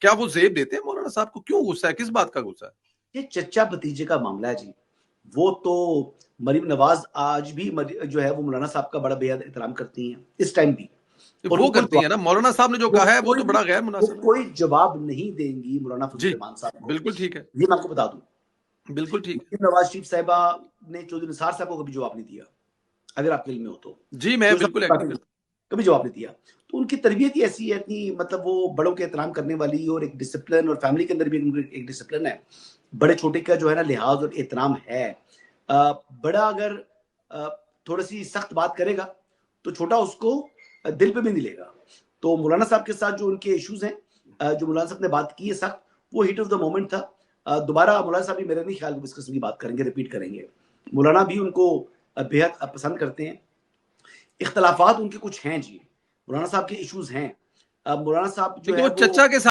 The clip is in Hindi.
क्या वो ज़ेब देते हैं मौलाना साहब को? क्यों गुस्सा है? किस बात का गुस्सा है? ये चच्चा भतीजे का मामला है जी। वो तो मरीम नवाज आज भी जो है वो मौलाना साहब का बड़ा बेहद एहतराम करती हैं, इस टाइम भी। और वो करती है ना, मौलाना साहब ने जो कहा है वो तो बड़ा गैर वो मुनासिब है। कोई जवाब नहीं देंगी मौलाना फजल जी, रहमान साहब को, बिल्कुल ठीक है। ये मैं आपको बता दूं। बिल्कुल ठीक है। मरीम नवाज शरीफ साहिबा ने चौधरी निसार साहब को कभी जवाब नहीं दिया, अगर आपके इल्म में हो तो। जी, मैं बिल्कुल एग्री करता हूँ। कभी जवाब नहीं दिया। तो उनकी तरबियत ही ऐसी है कि मतलब वो बड़ों के एहतराम करने वाली, और एक डिसिप्लिन, और फैमिली के अंदर भी एक डिसिप्लिन है। बड़े छोटे का जो है ना लिहाज और एहतराम है। बड़ा अगर थोड़ी सी सख्त बात करेगा तो छोटा उसको दिल पे भी नहीं लेगा। तो मौलाना साहब के साथ जो उनके इश्यूज हैं, जो मौलाना साहब ने बात की है सख्त, वो हिट ऑफ द मोमेंट था। दोबारा मौलाना साहब भी मेरे नहीं ख्याल इस किस्म की बात करेंगे, रिपीट करेंगे। मौलाना भी उनको बेहद पसंद करते हैं। इख्तलाफात उनके कुछ हैं जी, मौलाना साहब के इश्यूज हैं। अब मौलाना साहब जो लेकिन है वो वो चचा के